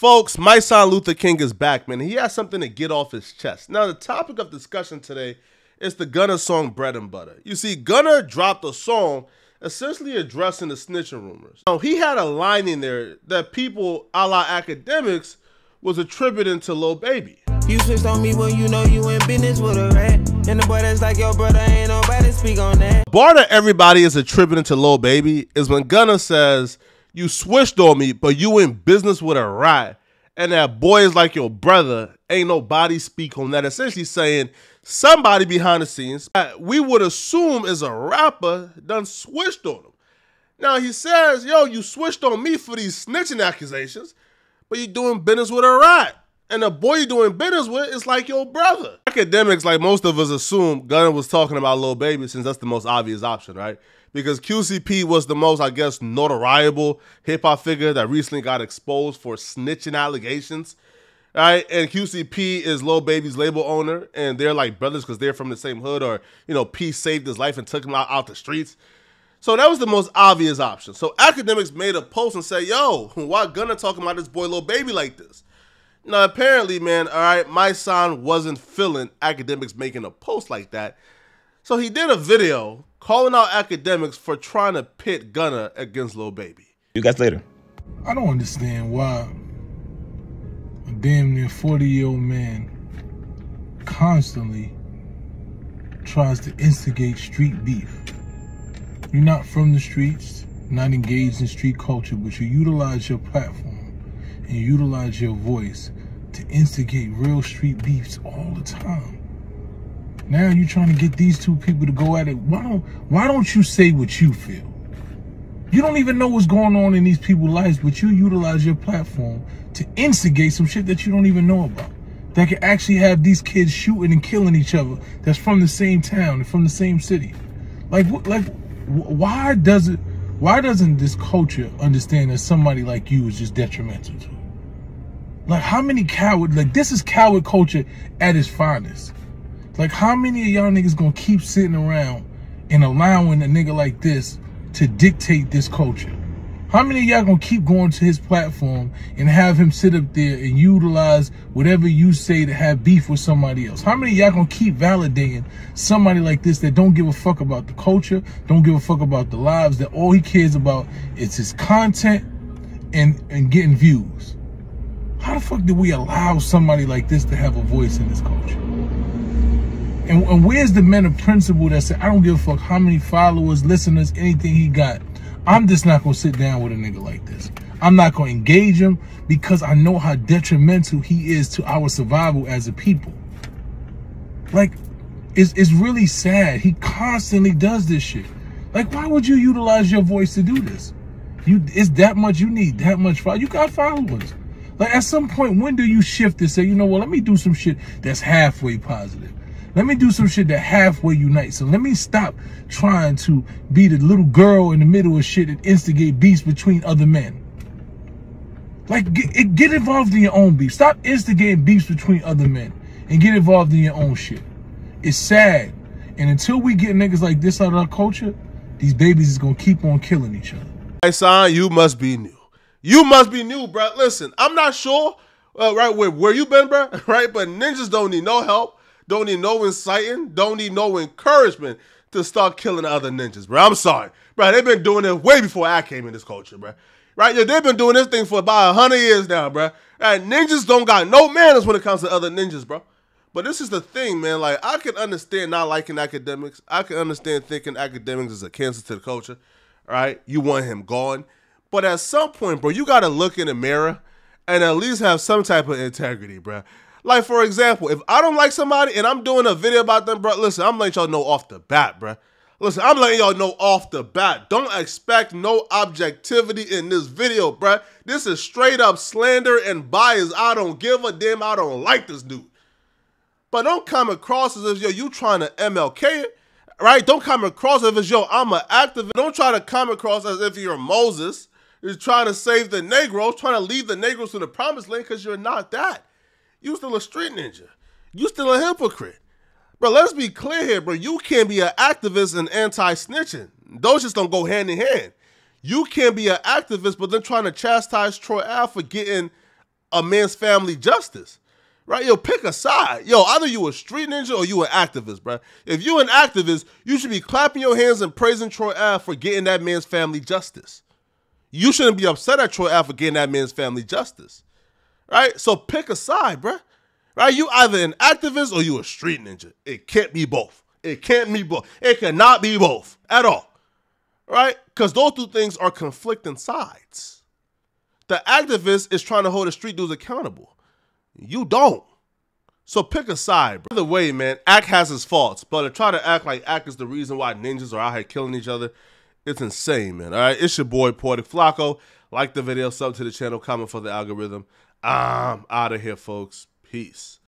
Folks, Mysonne Luther King is back, man. He has something to get off his chest. Now, the topic of discussion today is the Gunna song Bread and Butter. You see, Gunna dropped a song essentially addressing the snitching rumors. Now, he had a line in there that people a la Akademiks was attributing to Lil Baby. You switched on me when you know you in business with a rat. And the boy that's like your brother, ain't nobody speak on that. The bar that everybody is attributing to Lil Baby is when Gunna says, "You switched on me, but you in business with a rat. And that boy is like your brother. Ain't nobody speak on that." Essentially saying somebody behind the scenes that we would assume is a rapper done switched on him. Now he says, yo, you switched on me for these snitching accusations, but you doing business with a rat. And the boy you doing business with is like your brother. Akademiks, like most of us assume, Gunna was talking about Lil Baby since that's the most obvious option, right? Because QCP was the most, I guess, notoriable hip-hop figure that recently got exposed for snitching allegations, right? And QCP is Lil Baby's label owner, and they're like brothers because they're from the same hood, or, you know, P saved his life and took him out the streets. So that was the most obvious option. So Akademiks made a post and said, yo, why Gunna talking about this boy Lil Baby like this? Now, apparently, man, all right, Mysonne wasn't feeling Akademiks making a post like that. So he did a video calling out Akademiks for trying to pit Gunna against Lil Baby. You guys later. I don't understand why a damn near 40-year-old man constantly tries to instigate street beef. You're not from the streets, not engaged in street culture, but you utilize your platform and you utilize your voice to instigate real street beefs all the time. Now you're trying to get these two people to go at it. Why don't you say what you feel? You don't even know what's going on in these people's lives, but you utilize your platform to instigate some shit that you don't even know about. That could actually have these kids shooting and killing each other that's from the same town and from the same city. Why doesn't this culture understand that somebody like you is just detrimental to it? Like, how many coward, like, this is coward culture at its finest. Like, how many of y'all niggas gonna keep sitting around and allowing a nigga like this to dictate this culture? How many of y'all gonna keep going to his platform and have him sit up there and utilize whatever you say to have beef with somebody else? How many of y'all gonna keep validating somebody like this that don't give a fuck about the culture, don't give a fuck about the lives, that all he cares about is his content and getting views? How the fuck did we allow somebody like this to have a voice in this culture? And where's the men of principle that say, I don't give a fuck how many followers, listeners, anything he got. I'm just not going to sit down with a nigga like this. I'm not going to engage him because I know how detrimental he is to our survival as a people. Like, it's really sad. He constantly does this shit. Like, why would you utilize your voice to do this? It's that much, you need that much followers. You got followers. Like, at some point, when do you shift and say, you know what, let me do some shit that's halfway positive. Let me do some shit that halfway unites. So let me stop trying to be the little girl in the middle of shit and instigate beefs between other men. Like, get involved in your own beef. Stop instigating beefs between other men and get involved in your own shit. It's sad. And until we get niggas like this out of our culture, these babies is going to keep on killing each other. Mysonne, you must be new. You must be new, bro. Listen, I'm not sure, right, where you been, bro, right? But ninjas don't need no help, don't need no inciting, don't need no encouragement to start killing other ninjas, bro. I'm sorry, bro. They've been doing it way before I came in this culture, bro. Right? Yeah, they've been doing this thing for about 100 years now, bro. Right? Ninjas don't got no manners when it comes to other ninjas, bro. But this is the thing, man. Like, I can understand not liking Akademiks. I can understand thinking Akademiks is a cancer to the culture, right? You want him gone. But at some point, bro, you got to look in the mirror and at least have some type of integrity, bro. Like, for example, if I don't like somebody and I'm doing a video about them, bro, listen, I'm letting y'all know off the bat, bro. Listen, I'm letting y'all know off the bat. Don't expect no objectivity in this video, bro. This is straight up slander and bias. I don't give a damn. I don't like this dude. But don't come across as if, yo, you trying to MLK it, right? Don't come across as if, yo, I'm an activist. Don't try to come across as if you're Moses. You're trying to save the Negroes, trying to lead the Negroes to the promised land, because you're not that. You still a street ninja. You still a hypocrite. Bro, let's be clear here, bro. You can't be an activist and anti-snitching. Those just don't go hand in hand. You can't be an activist, but then trying to chastise Troy Ave for getting a man's family justice, right? Yo, pick a side. Yo, either you a street ninja or you an activist, bro. If you an activist, you should be clapping your hands and praising Troy Ave for getting that man's family justice. You shouldn't be upset at Troy Ave for getting that man's family justice, right? So pick a side, bro. Right? You either an activist or you a street ninja. It can't be both. It can't be both. It cannot be both at all, right? Because those two things are conflicting sides. The activist is trying to hold the street dudes accountable. You don't. So pick a side, bro. By the way, man, Ak has his faults, but to try to act like Ak is the reason why ninjas are out here killing each other, it's insane, man. All right, it's your boy, Poetic Flacco. Like the video, sub to the channel, comment for the algorithm. I'm out of here, folks. Peace.